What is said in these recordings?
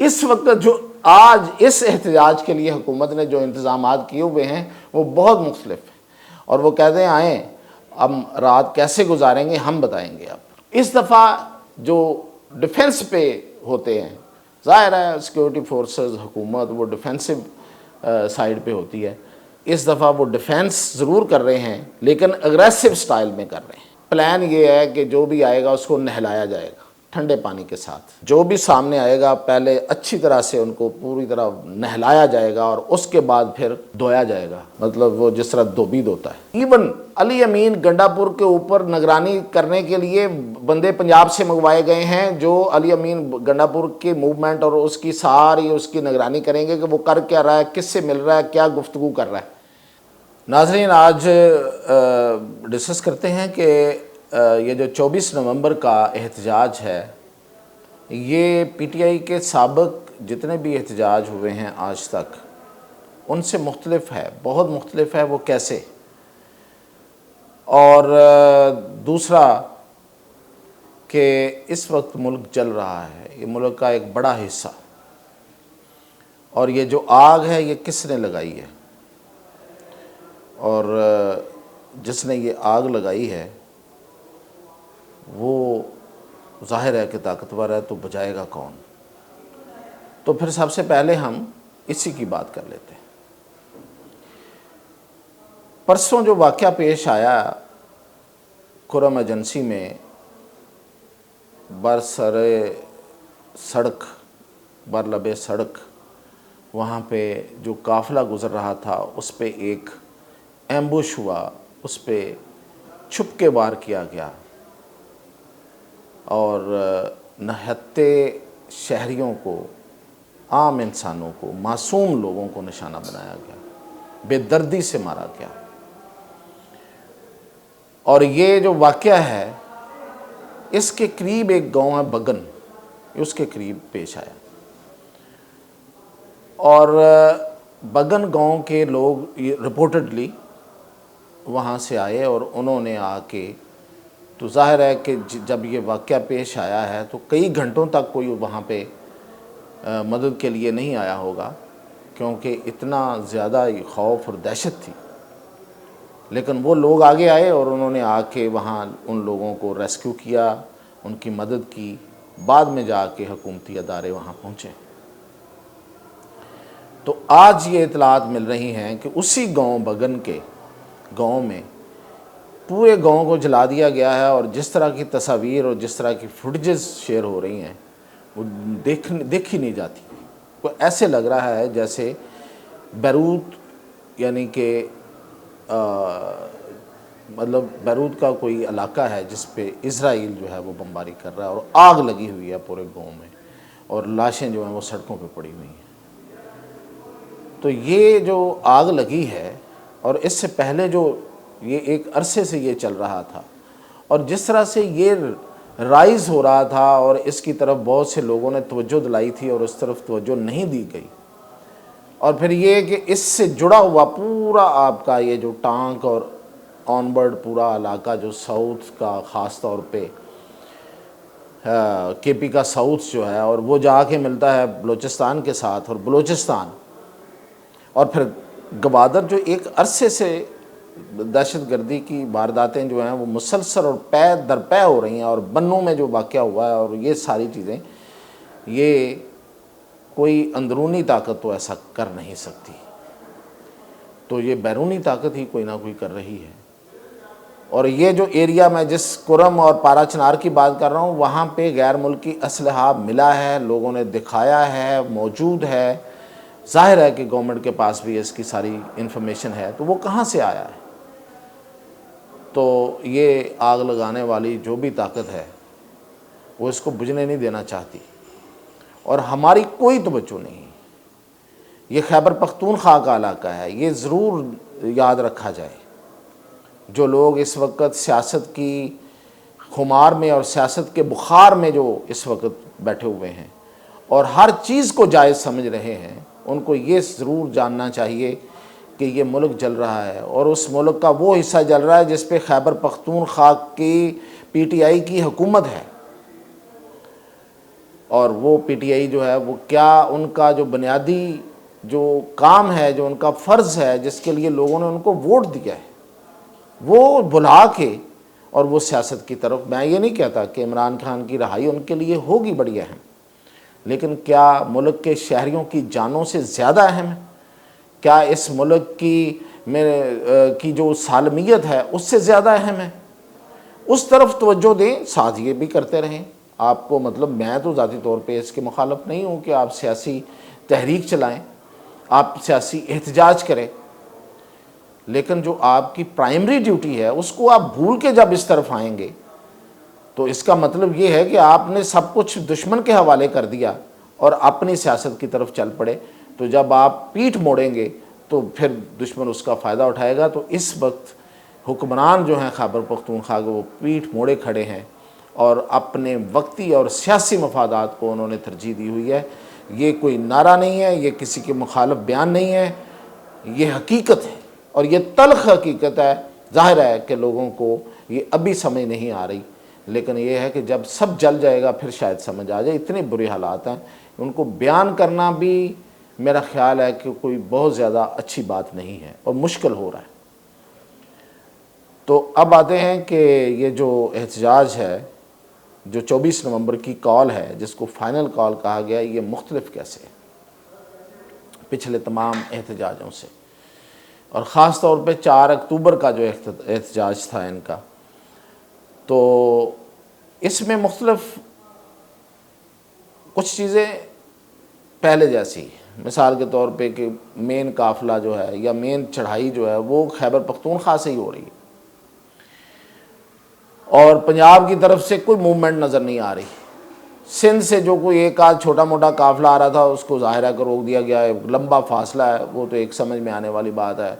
اس وقت جو آج اس احتجاج کے لیے حکومت نے جو انتظامات کیے ہوئے ہیں وہ بہت مختلف ہیں، اور وہ کہتے ہیں آئیں ہم رات کیسے گزاریں گے ہم بتائیں گے آپ۔ اس دفعہ جو ڈیفنس پہ ہوتے ہیں، ظاہر ہے سیکیورٹی فورسز حکومت وہ ڈیفینسو سائیڈ پہ ہوتی ہے، اس دفعہ وہ ڈیفینس ضرور کر رہے ہیں لیکن اگریسو سٹائل میں کر رہے ہیں۔ پلان یہ ہے کہ جو بھی آئے گا اس کو نہلایا جائے گا ٹھنڈے پانی کے ساتھ، جو بھی سامنے آئے گا پہلے اچھی طرح سے ان کو پوری طرح نہلایا جائے گا اور اس کے بعد پھر دھویا جائے گا، مطلب وہ جس طرح دھوبی دھوتا ہے۔ ایون علی امین گنڈا پور کے اوپر نگرانی کرنے کے لیے بندے پنجاب سے منگوائے گئے ہیں جو علی امین گنڈا پور کی موومنٹ اور اس کی ساری اس کی نگرانی کریں گے کہ وہ کر کیا رہا ہے، کس سے مل رہا ہے، کیا گفتگو کر رہا ہے۔ ناظرین، آج ڈسکس کرتے ہیں کہ یہ جو 24 نومبر کا احتجاج ہے یہ پی ٹی آئی کے سابق جتنے بھی احتجاج ہوئے ہیں آج تک ان سے مختلف ہے، بہت مختلف ہے۔ وہ کیسے؟ اور دوسرا کہ اس وقت ملک جل رہا ہے، یہ ملک کا ایک بڑا حصہ، اور یہ جو آگ ہے یہ کس نے لگائی ہے، اور جس نے یہ آگ لگائی ہے وہ ظاہر ہے کہ طاقتور ہے، تو بجائے گا کون؟ تو پھر سب سے پہلے ہم اسی کی بات کر لیتے ہیں۔ پرسوں جو واقعہ پیش آیا کرم ایجنسی میں برسر سڑک برلب سڑک، وہاں پہ جو قافلہ گزر رہا تھا اس پہ ایک ایمبوش ہوا، اس پہ چھپ کے وار کیا گیا اور نہتے شہریوں کو، عام انسانوں کو، معصوم لوگوں کو نشانہ بنایا گیا، بے دردی سے مارا گیا۔ اور یہ جو واقعہ ہے اس کے قریب ایک گاؤں ہے بگن، اس کے قریب پیش آیا، اور بگن گاؤں کے لوگ رپورٹڈلی وہاں سے آئے اور انہوں نے آ کے، تو ظاہر ہے کہ جب یہ واقعہ پیش آیا ہے تو کئی گھنٹوں تک کوئی وہاں پہ مدد کے لیے نہیں آیا ہوگا کیونکہ اتنا زیادہ خوف اور دہشت تھی، لیکن وہ لوگ آگے آئے اور انہوں نے آ کے وہاں ان لوگوں کو ریسکیو کیا، ان کی مدد کی، بعد میں جا کے حکومتی ادارے وہاں پہنچے۔ تو آج یہ اطلاعات مل رہی ہیں کہ اسی گاؤں بگن کے گاؤں میں پورے گاؤں کو جلا دیا گیا ہے، اور جس طرح کی تصاویر اور جس طرح کی فوٹیجز شیئر ہو رہی ہیں وہ دیکھی نہیں جاتی۔ وہ ایسے لگ رہا ہے جیسے بیروت، یعنی کہ مطلب بیروت کا کوئی علاقہ ہے جس پہ اسرائیل جو ہے وہ بمباری کر رہا ہے، اور آگ لگی ہوئی ہے پورے گاؤں میں، اور لاشیں جو ہیں وہ سڑکوں پہ پڑی ہوئی ہیں۔ تو یہ جو آگ لگی ہے، اور اس سے پہلے جو یہ ایک عرصے سے یہ چل رہا تھا، اور جس طرح سے یہ رائز ہو رہا تھا اور اس کی طرف بہت سے لوگوں نے توجہ دلائی تھی اور اس طرف توجہ نہیں دی گئی، اور پھر یہ کہ اس سے جڑا ہوا پورا آپ کا یہ جو ٹانک اور آن برڈ پورا علاقہ جو ساؤتھ کا خاص طور پہ کے پی کا ساؤتھ جو ہے، اور وہ جا کے ملتا ہے بلوچستان کے ساتھ، اور بلوچستان اور پھر گوادر جو ایک عرصے سے دہشت گردی کی وارداتیں جو ہیں وہ مسلسل اور پے در پے ہو رہی ہیں، اور بنوں میں جو واقعہ ہوا ہے اور یہ ساری چیزیں، یہ کوئی اندرونی طاقت تو ایسا کر نہیں سکتی، تو یہ بیرونی طاقت ہی کوئی نہ کوئی کر رہی ہے۔ اور یہ جو ایریا میں جس کرم اور پارا چنار کی بات کر رہا ہوں، وہاں پہ غیر ملکی اسلحہ ملا ہے، لوگوں نے دکھایا ہے، موجود ہے، ظاہر ہے کہ گورنمنٹ کے پاس بھی اس کی ساری انفارمیشن ہے، تو وہ کہاں سے آیا ہے؟ تو یہ آگ لگانے والی جو بھی طاقت ہے وہ اس کو بجھنے نہیں دینا چاہتی، اور ہماری کوئی توجہ نہیں۔ یہ خیبر پختونخوا کا علاقہ ہے، یہ ضرور یاد رکھا جائے۔ جو لوگ اس وقت سیاست کی خمار میں اور سیاست کے بخار میں جو اس وقت بیٹھے ہوئے ہیں اور ہر چیز کو جائز سمجھ رہے ہیں، ان کو یہ ضرور جاننا چاہیے کہ یہ ملک جل رہا ہے، اور اس ملک کا وہ حصہ جل رہا ہے جس پہ خیبر پختونخوا کی پی ٹی آئی کی حکومت ہے۔ اور وہ پی ٹی آئی جو ہے وہ کیا ان کا جو بنیادی جو کام ہے، جو ان کا فرض ہے جس کے لیے لوگوں نے ان کو ووٹ دیا ہے، وہ بھلا کے اور وہ سیاست کی طرف، میں یہ نہیں کہتا کہ عمران خان کی رہائی ان کے لیے ہوگی بڑی اہم، لیکن کیا ملک کے شہریوں کی جانوں سے زیادہ اہم ہے؟ کیا اس ملک کی جو سالمیت ہے اس سے زیادہ اہم ہے؟ اس طرف توجہ دیں، ساتھ یہ بھی کرتے رہیں۔ آپ کو مطلب میں تو ذاتی طور پہ اس کے مخالف نہیں ہوں کہ آپ سیاسی تحریک چلائیں، آپ سیاسی احتجاج کریں، لیکن جو آپ کی پرائمری ڈیوٹی ہے اس کو آپ بھول کے جب اس طرف آئیں گے تو اس کا مطلب یہ ہے کہ آپ نے سب کچھ دشمن کے حوالے کر دیا اور اپنی سیاست کی طرف چل پڑے۔ تو جب آپ پیٹھ موڑیں گے تو پھر دشمن اس کا فائدہ اٹھائے گا۔ تو اس وقت حکمران جو ہیں خیبر پختونخوا کے، وہ پیٹھ موڑے کھڑے ہیں اور اپنے وقتی اور سیاسی مفادات کو انہوں نے ترجیح دی ہوئی ہے۔ یہ کوئی نعرہ نہیں ہے، یہ کسی کے مخالف بیان نہیں ہے، یہ حقیقت ہے، اور یہ تلخ حقیقت ہے۔ ظاہر ہے کہ لوگوں کو یہ ابھی سمجھ نہیں آ رہی، لیکن یہ ہے کہ جب سب جل جائے گا پھر شاید سمجھ آ جائے۔ اتنے برے حالات ہیں، ان کو بیان کرنا بھی میرا خیال ہے کہ کوئی بہت زیادہ اچھی بات نہیں ہے اور مشکل ہو رہا ہے۔ تو اب آتے ہیں کہ یہ جو احتجاج ہے، جو 24 نومبر کی کال ہے جس کو فائنل کال کہا گیا، یہ مختلف کیسے ہے پچھلے تمام احتجاجوں سے، اور خاص طور پہ 4 اکتوبر کا جو احتجاج تھا ان کا، تو اس میں مختلف کچھ چیزیں پہلے جیسی، مثال کے طور پہ کہ مین قافلہ جو ہے یا مین چڑھائی جو ہے وہ خیبر پختونخوا سے ہی ہو رہی ہے، اور پنجاب کی طرف سے کوئی موومنٹ نظر نہیں آ رہی۔ سندھ سے جو کوئی ایک آدھ چھوٹا موٹا قافلہ آ رہا تھا اس کو ظاہر ہے کہ روک دیا گیا ہے، لمبا فاصلہ ہے، وہ تو ایک سمجھ میں آنے والی بات ہے۔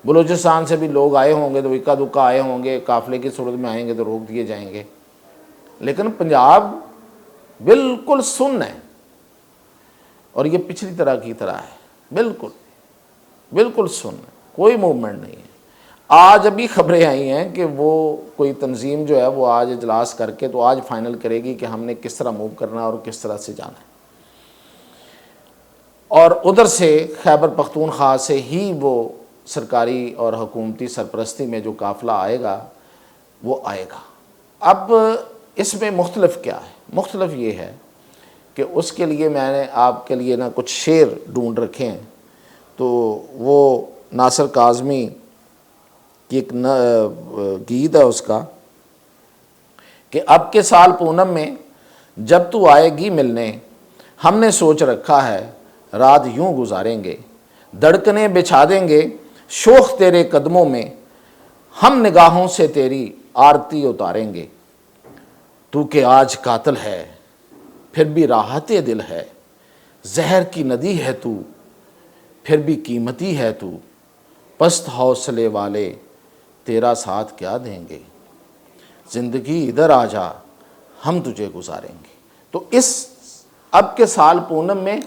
بلوچستان سے بھی لوگ آئے ہوں گے تو اکا دکا آئے ہوں گے، قافلے کی صورت میں آئیں گے تو روک دیے جائیں گے، لیکن پنجاب بالکل سن ہے، اور یہ پچھلی طرح کی طرح ہے، بالکل سن ہے، کوئی موومنٹ نہیں ہے۔ آج ابھی خبریں آئی ہیں کہ وہ کوئی تنظیم جو ہے وہ آج اجلاس کر کے تو آج فائنل کرے گی کہ ہم نے کس طرح موو کرنا ہے اور کس طرح سے جانا ہے، اور ادھر سے خیبر پختونخوا سے ہی وہ سرکاری اور حکومتی سرپرستی میں جو قافلہ آئے گا وہ آئے گا۔ اب اس میں مختلف کیا ہے؟ مختلف یہ ہے کہ اس کے لیے میں نے آپ کے لیے کچھ شعر ڈھونڈ رکھے ہیں، تو وہ ناصر کاظمی کی ایک گیت ہے اس کا کہ اب کے سال پونم میں جب تو آئے گی ملنے، ہم نے سوچ رکھا ہے رات یوں گزاریں گے، دھڑکنیں بچھا دیں گے شوق تیرے قدموں میں، ہم نگاہوں سے تیری آرتی اتاریں گے، تو کہ آج قاتل ہے پھر بھی راحت دل ہے، زہر کی ندی ہے تو پھر بھی قیمتی ہے تو، پست حوصلے والے تیرا ساتھ کیا دیں گے، زندگی ادھر آ جا ہم تجھے گزاریں گے۔ تو اس اب کے سال پونم میں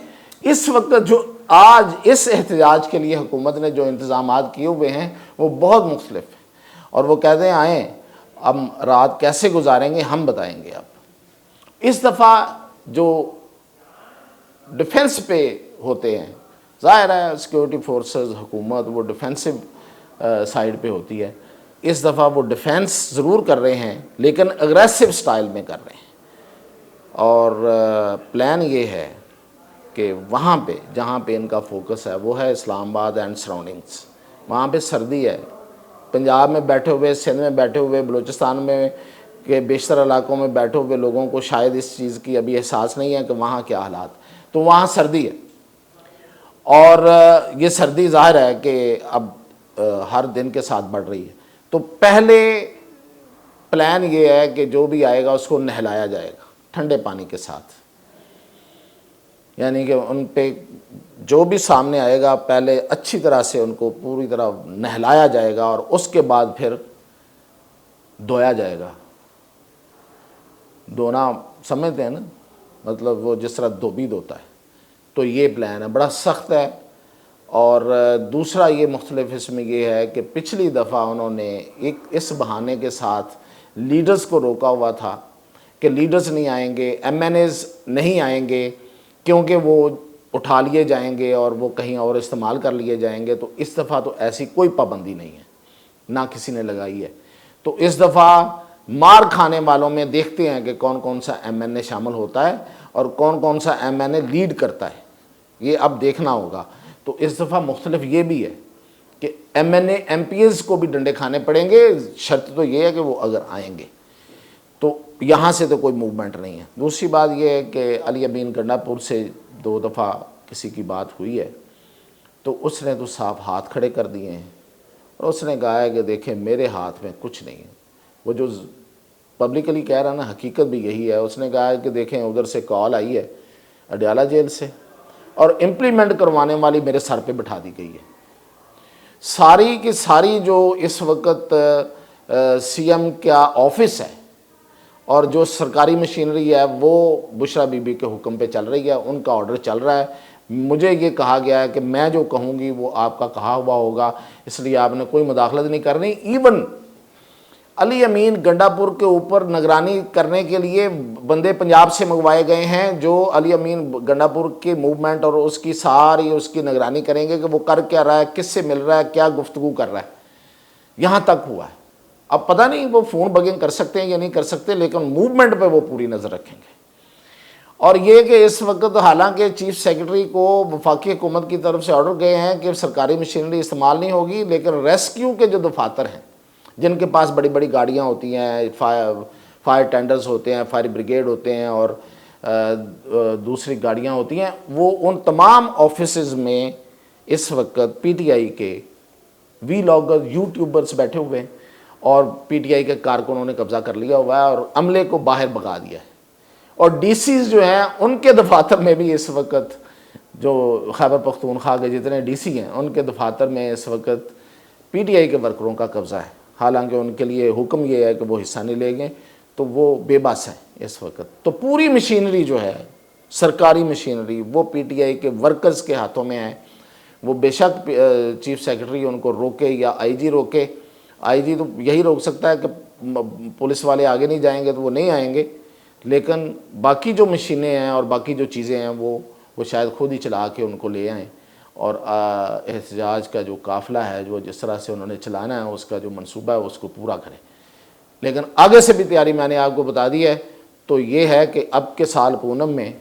اس وقت جو آج اس احتجاج کے لیے حکومت نے جو انتظامات کیے ہوئے ہیں وہ بہت مختلف ہیں، اور وہ کہتے ہیں آئیں اب رات کیسے گزاریں گے ہم بتائیں گے۔ اب اس دفعہ جو ڈیفنس پہ ہوتے ہیں، ظاہر ہے سیکیورٹی فورسز حکومت وہ ڈیفینسو سائیڈ پہ ہوتی ہے، اس دفعہ وہ ڈیفینس ضرور کر رہے ہیں لیکن اگریسو سٹائل میں کر رہے ہیں، اور پلان یہ ہے کہ وہاں پہ جہاں پہ ان کا فوکس ہے وہ ہے اسلام آباد اینڈ سراؤنڈنگس، وہاں پہ سردی ہے، پنجاب میں بیٹھے ہوئے، سندھ میں بیٹھے ہوئے، بلوچستان میں کے بیشتر علاقوں میں بیٹھے ہوئے لوگوں کو شاید اس چیز کی ابھی احساس نہیں ہے کہ وہاں کیا حالات، تو وہاں سردی ہے، اور یہ سردی ظاہر ہے کہ اب ہر دن کے ساتھ بڑھ رہی ہے۔ تو پہلے پلان یہ ہے کہ جو بھی آئے گا اس کو نہلایا جائے گا ٹھنڈے پانی کے ساتھ، یعنی کہ ان پہ جو بھی سامنے آئے گا پہلے اچھی طرح سے ان کو پوری طرح نہلایا جائے گا، اور اس کے بعد پھر دھویا جائے گا۔ دھونا سمجھتے ہیں نا، مطلب وہ جس طرح دھوبی دھوتا ہے، تو یہ پلان ہے، بڑا سخت ہے۔ اور دوسرا یہ مختلف اس میں یہ ہے کہ پچھلی دفعہ انہوں نے ایک اس بہانے کے ساتھ لیڈرز کو روکا ہوا تھا کہ لیڈرز نہیں آئیں گے, ایم این ایز نہیں آئیں گے کیونکہ وہ اٹھا لیے جائیں گے اور وہ کہیں اور استعمال کر لیے جائیں گے. تو اس دفعہ تو ایسی کوئی پابندی نہیں ہے, نہ کسی نے لگائی ہے. تو اس دفعہ مار کھانے والوں میں دیکھتے ہیں کہ کون کون سا ایم این اے شامل ہوتا ہے اور کون کون سا ایم این اے لیڈ کرتا ہے, یہ اب دیکھنا ہوگا. تو اس دفعہ مختلف یہ بھی ہے کہ M N A M P As کو بھی ڈنڈے کھانے پڑیں گے, شرط تو یہ ہے کہ وہ اگر آئیں گے. تو یہاں سے تو کوئی موومنٹ نہیں ہے. دوسری بات یہ ہے کہ علی امین گنڈا پور سے 2 دفعہ کسی کی بات ہوئی ہے, تو اس نے تو صاف ہاتھ کھڑے کر دیے ہیں اور اس نے کہا ہے کہ دیکھیں میرے ہاتھ میں کچھ نہیں ہے. وہ جو پبلکلی کہہ رہا نا, حقیقت بھی یہی ہے. اس نے کہا ہے کہ دیکھیں ادھر سے کال آئی ہے اڈیالہ جیل سے اور امپلیمنٹ کروانے والی میرے سر پہ بٹھا دی گئی ہے. ساری کی ساری جو اس وقت سی ایم کا آفس ہے اور جو سرکاری مشینری ہے وہ بشرا بی بی کے حکم پہ چل رہی ہے, ان کا آرڈر چل رہا ہے. مجھے یہ کہا گیا ہے کہ میں جو کہوں گی وہ آپ کا کہا ہوا ہوگا, اس لیے آپ نے کوئی مداخلت نہیں کرنی. ایون علی امین گنڈا پور کے اوپر نگرانی کرنے کے لیے بندے پنجاب سے منگوائے گئے ہیں جو علی امین گنڈا پور کی موومنٹ اور اس کی ساری اس کی نگرانی کریں گے کہ وہ کر کیا رہا ہے, کس سے مل رہا ہے, کیا گفتگو کر رہا ہے. یہاں تک ہوا ہے. اب پتہ نہیں وہ فون بگنگ کر سکتے ہیں یا نہیں کر سکتے, لیکن موومنٹ پہ وہ پوری نظر رکھیں گے. اور یہ کہ اس وقت حالانکہ چیف سیکرٹری کو وفاقی حکومت کی طرف سے آرڈر گئے ہیں کہ سرکاری مشینری استعمال نہیں ہوگی, لیکن ریسکیو کے جو دفاتر ہیں جن کے پاس بڑی بڑی گاڑیاں ہوتی ہیں, فائر ٹینڈرز ہوتے ہیں, فائر بریگیڈ ہوتے ہیں اور دوسری گاڑیاں ہوتی ہیں, وہ ان تمام آفیسز میں اس وقت پی ٹی آئی کے وی لاگر یوٹیوبرز بیٹھے ہوئے ہیں اور پی ٹی آئی کے کارکنوں نے قبضہ کر لیا ہوا ہے اور عملے کو باہر بھگا دیا ہے. اور ڈی سیز جو ہیں ان کے دفاتر میں بھی اس وقت جو خیبر پختونخوا کے جتنے ڈی سی ہیں ان کے دفاتر میں اس وقت پی ٹی آئی کے ورکروں کا قبضہ ہے. حالانکہ ان کے لیے حکم یہ ہے کہ وہ حصہ نہیں لیں گے, تو وہ بے بس ہیں اس وقت. تو پوری مشینری جو ہے سرکاری مشینری وہ پی ٹی آئی کے ورکرز کے ہاتھوں میں ہے. وہ بے شک چیف سیکرٹری ان کو روکے یا آئی جی روکے, آئی جی تو یہی روک سکتا ہے کہ پولیس والے آگے نہیں جائیں گے تو وہ نہیں آئیں گے, لیکن باقی جو مشینیں ہیں اور باقی جو چیزیں ہیں وہ شاید خود ہی چلا کے ان کو لے آئیں اور احتجاج کا جو قافلہ ہے جو جس طرح سے انہوں نے چلانا ہے اس کا جو منصوبہ ہے اس کو پورا کریں. لیکن آگے سے بھی تیاری میں نے آپ کو بتا دی ہے. تو یہ ہے کہ اب کے سال پونم میں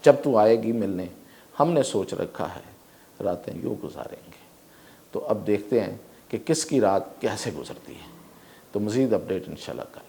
جب تو آئے گی ملنے, ہم نے سوچ رکھا ہے راتیں یوں گزاریں گے. تو اب دیکھتے ہیں کہ کس کی رات کیسے گزرتی ہے. تو مزید اپڈیٹ انشاءاللہ کریں.